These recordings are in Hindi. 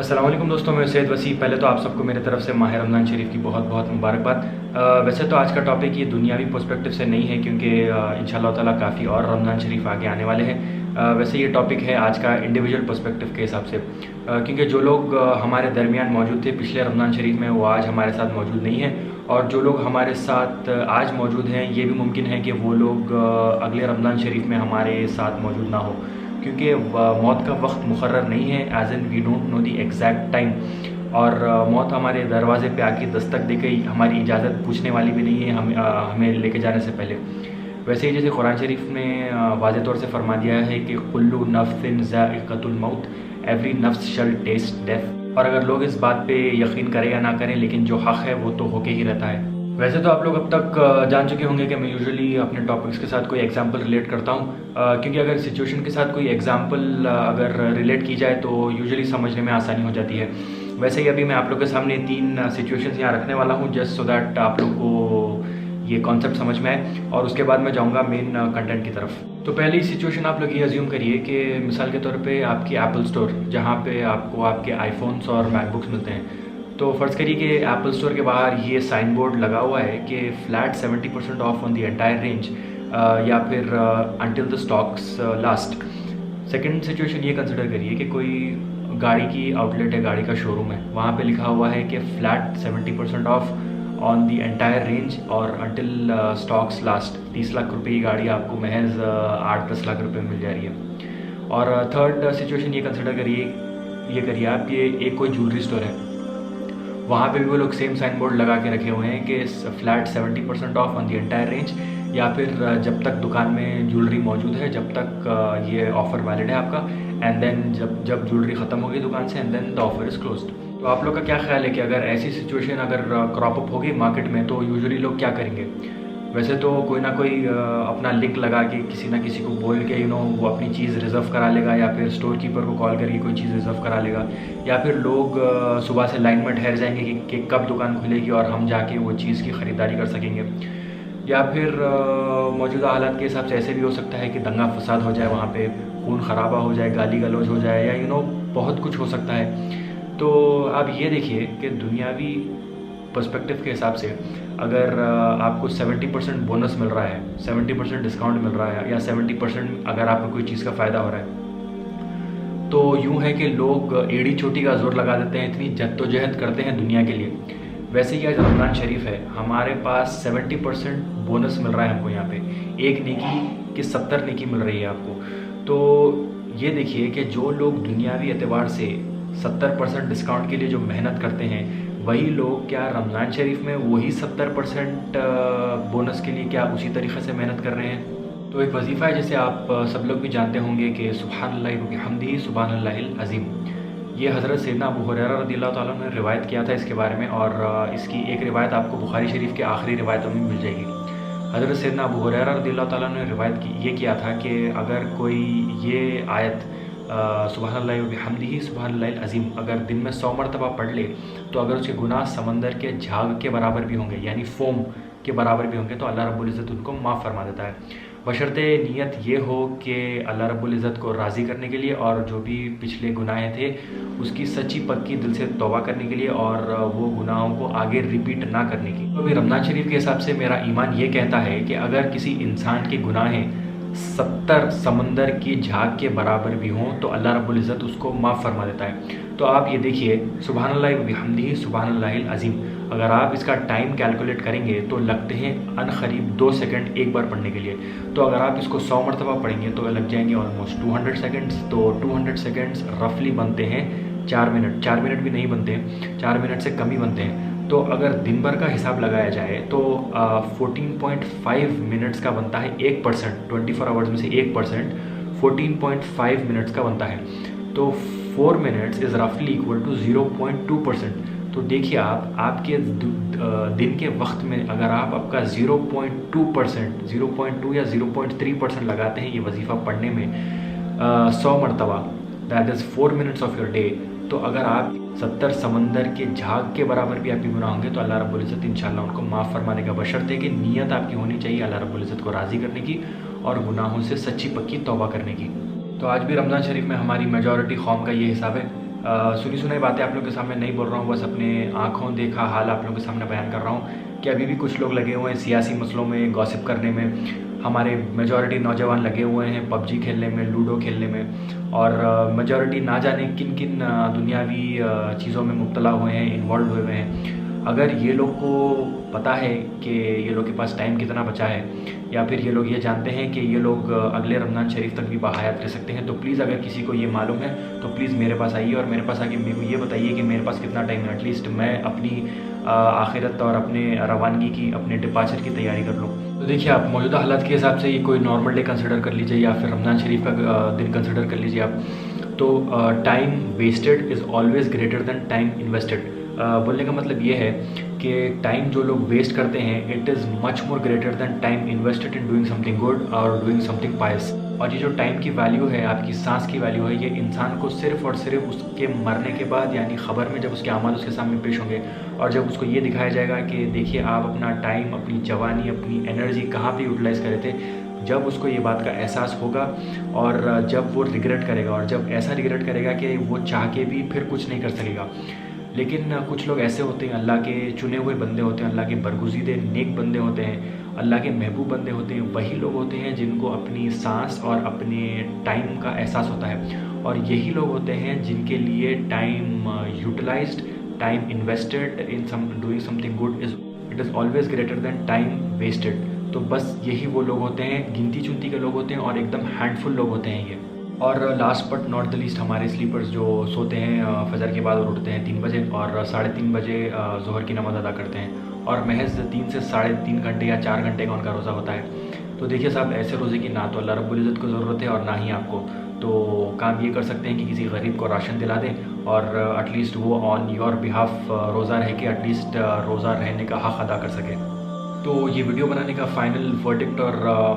अस्सलाम वालेकुम दोस्तों, मैं सैयद वसी। पहले तो आप सबको मेरे तरफ से माह रमज़ान शरीफ की बहुत बहुत मुबारकबाद। वैसे तो आज का टॉपिक ये दुनियावी पर्सपेक्टिव से नहीं है, क्योंकि इंशाअल्लाह ताला काफ़ी और रमज़ान शरीफ आगे आने वाले हैं। वैसे ये टॉपिक है आज का इंडिविजुअल पर्सपेक्टिव के हिसाब से, क्योंकि जो लोग हमारे दरमियान मौजूद थे पिछले रमज़ान शरीफ में, वो आज हमारे साथ मौजूद नहीं हैं, और जो लोग हमारे साथ आज मौजूद हैं ये भी मुमकिन है कि वो लोग अगले रमज़ान शरीफ में हमारे साथ मौजूद ना हो, क्योंकि मौत का वक्त मुकर्रर नहीं है, as in we don't know the exact time. और मौत हमारे दरवाज़े पे आके दस्तक दे गई, हमारी इजाज़त पूछने वाली भी नहीं है हमें लेके जाने से पहले। वैसे ही जैसे कुरान शरीफ में वाज़े तौर से फरमा दिया है कि कुल्लु नफ्सिन ज़ाइक़तुल मौत, एवरी नफ्स शल टेस्ट डेथ। और अगर लोग इस बात पे यकीन करें या ना करें, लेकिन जो हक़ है वो तो होके ही रहता है। वैसे तो आप लोग अब तक जान चुके होंगे कि मैं यूजुअली अपने टॉपिक्स के साथ कोई एग्जांपल रिलेट करता हूँ, क्योंकि अगर सिचुएशन के साथ कोई एग्जांपल अगर रिलेट की जाए तो यूजुअली समझने में आसानी हो जाती है। वैसे ही अभी मैं आप लोग के सामने 3 सिचुएशंस यहाँ रखने वाला हूँ, जस्ट सो दैट आप लोग को ये कॉन्सेप्ट समझ में आए, और उसके बाद मैं जाऊँगा मेन कंटेंट की तरफ। तो पहली सिचुएशन आप लोग ये अज्यूम करिए कि मिसाल के तौर पे आपकी एप्पल स्टोर, जहाँ पे आपको आपके आईफोन्स और मैकबुक्स मिलते हैं, तो फ़र्ज़ करिए कि एप्पल स्टोर के बाहर ये साइन बोर्ड लगा हुआ है कि flat 70% of on the entire range, या फिर until the stocks last. Second situation ये कंसिडर करिए कि कोई गाड़ी की आउटलेट है, गाड़ी का शोरूम है, वहाँ पे लिखा हुआ है कि flat 70% of on the entire range और अंटिल स्टॉक्स लास्ट। 30 लाख रुपए की गाड़ी आपको महज 8-10 लाख रुपए में मिल जा रही है। और थर्ड सिचुएशन ये कंसिडर करिए आप, ये एक कोई ज्वेलरी स्टोर है, वहाँ पे भी वो लोग सेम साइन बोर्ड लगा के रखे हुए हैं कि flat 70% of on the entire range, या फिर जब तक दुकान में ज्वेलरी मौजूद है जब तक ये ऑफ़र वैलिड है आपका, एंड देन जब ज्वेलरी ख़त्म होगी दुकान से, and then the offer is closed. तो आप लोग का क्या ख्याल है कि अगर ऐसी सिचुएशन अगर क्रॉप अप होगी मार्केट में, तो यूजुअली लोग क्या करेंगे? वैसे तो कोई ना कोई अपना लिंक लगा के किसी ना किसी को बोल के वो अपनी चीज़ रिज़र्व करा लेगा, या फिर स्टोर कीपर को कॉल करके कोई चीज़ रिज़र्व करा लेगा, या फिर लोग सुबह से लाइन में ठहर जाएंगे कि कब दुकान खुलेगी और हम जाके वो चीज़ की ख़रीदारी कर सकेंगे। या फिर मौजूदा हालात के हिसाब से ऐसे भी हो सकता है कि दंगा फसाद हो जाए, वहाँ पे खून खराबा हो जाए, गाली गलौज हो जाए, या बहुत कुछ हो सकता है। तो आप ये देखिए कि दुनियावी पर्सपेक्टिव के हिसाब से अगर आपको 70% बोनस मिल रहा है, 70% डिस्काउंट मिल रहा है, या 70% अगर आपको कोई चीज़ का फ़ायदा हो रहा है, तो यूँ है कि लोग एड़ी चोटी का जोर लगा देते हैं, इतनी जद्दोजहद करते हैं दुनिया के लिए। वैसे ही आज रमज़ान शरीफ है, हमारे पास 70% बोनस मिल रहा है हमको यहाँ पे, एक नेकी की 70 नेकी मिल रही है आपको। तो ये देखिए कि जो लोग दुनियावी एतबार से 70% डिस्काउंट के लिए जो मेहनत करते हैं, वही लोग क्या रमज़ान शरीफ में वही 70% बोनस के लिए क्या उसी तरीक़े से मेहनत कर रहे हैं? तो एक वजीफ़ा है जिसे आप सब लोग भी जानते होंगे कि सुब्हानल्लाहि व बिहम्दिही सुब्हानल्लाहिल अज़ीम। ये हज़रत सैयदना अबू हुरैरा रज़ियल्लाहु ताला अन्हु ने रिवायत किया था इसके बारे में, और इसकी एक रिवायत आपको बुखारी शरीफ के आखिरी रिवायतों में मिल जाएगी। हज़रत सैयदना अबू हुरैरा रज़ियल्लाहु ताला अन्हु ने ये किया था कि अगर कोई ये आयत सुब्हानल्लाहि व बिहम्दिही सुब्हानल्लाहिल अज़ीम अगर दिन में 100 मरतबा पढ़ ले, तो अगर उसके गुनाह समंदर के झाग के बराबर भी होंगे, यानी फोम के बराबर भी होंगे, तो अल्लाह रब्बुल इज़्ज़त उनको माफ़ फरमा देता है। बशर्ते नीयत ये हो कि अल्लाह रब्बुल इज़्ज़त को राज़ी करने के लिए, और जो भी पिछले गुनाह थे उसकी सच्ची पक्की दिल से तौबा करने के लिए, और वो गुनाहों को आगे रिपीट ना करने की। तो अभी रमज़ान शरीफ के हिसाब से मेरा ईमान ये कहता है कि अगर किसी इंसान के गुनाहें 70 समंदर की झाग के बराबर भी हों, तो अल्लाह रब्बुल इज़्ज़त उसको माफ़ फरमा देता है। तो आप ये देखिए, सुब्हानल्लाहि व बिहम्दिही सुब्हानल्लाहिल अज़ीम, अगर आप इसका टाइम कैलकुलेट करेंगे तो लगते हैं अनकरीब 2 सेकंड एक बार पढ़ने के लिए। तो अगर आप इसको 100 मरतबा पढ़ेंगे तो लग जाएंगे ऑलमोस्ट 200 सेकंड्स। तो 200 सेकंड्स रफली बनते हैं 4 मिनट। 4 मिनट भी नहीं बनते हैं, 4 मिनट से कम ही बनते हैं। तो अगर दिन भर का हिसाब लगाया जाए तो 14.5 मिनट्स का बनता है 1%। 24 आवर्स में से 1% 14.5 मिनट्स का बनता है। तो 4 मिनट्स इज़ रफली इक्वल टू 0.2%। तो देखिए आपके दिन के वक्त में अगर आप आपका 0.2%, 0.2 या 0.3% लगाते हैं ये वजीफ़ा पढ़ने में 100 मरतबा, that is 4 minutes of your day, तो अगर आप 70 समंदर के झाग के बराबर भी आपके गुनाह होंगे, तो अल्लाह रब्बुल इज़्ज़त इंशाअल्लाह उनको माफ़ फरमा देगा, बशर्ते कि नीयत आपकी होनी चाहिए अल्लाह रब्बुल इज़्ज़त को राज़ी करने की और गुनाहों से सच्ची पक्की तौबा करने की। तो आज भी रमज़ान शरीफ में हमारी मेजॉरिटी कौम का ये हिसाब है। सुनी सुनाई बातें आप लोगों के सामने नहीं बोल रहा हूँ, बस अपने आँखों देखा हाल आप लोगों के सामने बयान कर रहा हूँ कि अभी भी कुछ लोग लगे हुए हैं सियासी मसलों में गॉसिप करने में। हमारे मेजॉरिटी नौजवान लगे हुए हैं पबजी खेलने में, लूडो खेलने में, और मेजॉरिटी ना जाने किन किन दुनियावी चीज़ों में मुब्तला हुए हैं, इन्वॉल्व हुए हैं। अगर ये लोग को पता है कि ये लोग के पास टाइम कितना बचा है, या फिर ये लोग ये जानते हैं कि ये लोग अगले रमज़ान शरीफ तक भी बाहयात रह सकते हैं, तो प्लीज़ अगर किसी को ये मालूम है तो प्लीज़ मेरे पास आइए और मेरे पास आके मेरे को ये बताइए कि मेरे पास कितना टाइम है, एटलीस्ट मैं अपनी आखिरत और अपने रवानगी की, अपने डिपार्चर की तैयारी कर लूँ। तो देखिए, आप मौजूदा हालात के हिसाब से ये कोई नॉर्मल डे कंसिडर कर लीजिए या फिर रमज़ान शरीफ का दिन कंसिडर कर लीजिए आप, तो time wasted is always greater than time invested. बोलने का मतलब ये है कि टाइम जो लोग वेस्ट करते हैं it is much more greater than time invested in doing something good और डूइंग समथिंग पायस। और ये जो टाइम की वैल्यू है, आपकी सांस की वैल्यू है, ये इंसान को सिर्फ़ और सिर्फ उसके मरने के बाद, यानी ख़बर में जब उसके अमाल उसके सामने पेश होंगे और जब उसको ये दिखाया जाएगा कि देखिए आप अपना टाइम, अपनी जवानी, अपनी एनर्जी कहाँ पे यूटिलाइज़ करे थे, जब उसको ये बात का एहसास होगा और जब वो रिग्रेट करेगा, और जब ऐसा रिग्रेट करेगा कि वो चाह के भी फिर कुछ नहीं कर सकेगा। लेकिन कुछ लोग ऐसे होते हैं, अल्लाह के चुने हुए बंदे होते हैं, अल्लाह के बरगुज़ीदे नेक बंदे होते हैं, अल्लाह के महबूब बंदे होते हैं, वही लोग होते हैं जिनको अपनी सांस और अपने टाइम का एहसास होता है। और यही लोग होते हैं जिनके लिए time utilised, time invested in some doing something good it is always greater than time wasted. तो बस यही वो लोग होते हैं, गिनती चुनती के लोग होते हैं और एकदम हैंडफुल लोग होते हैं ये। और last but not the least, हमारे स्लीपर्स जो सोते हैं फजर के बाद और उठते हैं 3 बजे और 3:30 बजे ज़ोहर की नमाज़ अदा करते हैं, और महज 3 से 3.5 घंटे या 4 घंटे का उनका रोज़ा होता है। तो देखिए साहब, ऐसे रोज़े की ना तो अल्लाह रब्बुल इज़्ज़त को ज़रूरत है और ना ही आपको। तो काम ये कर सकते हैं कि किसी गरीब को राशन दिला दें और एटलीस्ट वो ऑन योर बिहाफ रोज़ा रह के एटलीस्ट रोज़ा रहने का हक़ अदा कर सके। तो ये वीडियो बनाने का फ़ाइनल वर्डिक्ट और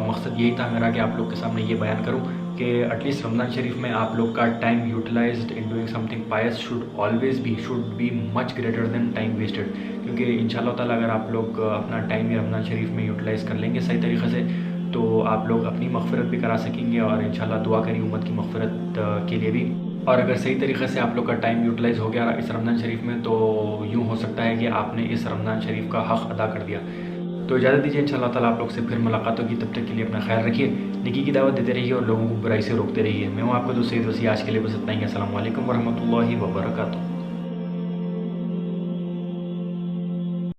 मकसद यही था मेरा कि आप लोग के सामने ये बयान करूं कि एटलीस्ट रमज़ान शरीफ में आप लोग का time utilised in doing something pious should be much greater than time wasted. क्योंकि इंशाल्लाह ताला अगर आप लोग अपना टाइम ये रमज़ान शरीफ में यूटिलाइज़ कर लेंगे सही तरीक़े से, तो आप लोग अपनी मग़फ़िरत भी करा सकेंगे और इंशाल्लाह दुआ करें उम्मत की मग़फ़िरत के लिए भी। और अगर सही तरीक़े से आप लोग का टाइम यूटिलाइज़ हो गया इस रमज़ान शरीफ में, तो यूँ हो सकता है कि आपने इस रमज़ान शरीफ का हक़ अदा कर दिया। तो इजाज़त दीजिए, इंशाल्लाह ताला आप लोग से फिर मुलाकात होगी। तब तक के लिए अपना ख्याल रखिए, नेकी की दावत देते रहिए और लोगों को बुराई से रोकते रहिए। मैं हूँ आपका दोस्त सैयद वसी। आज के लिए बस इतना ही। अस्सलाम वालेकुम वरहमतुल्लाहि वबरकातुहू।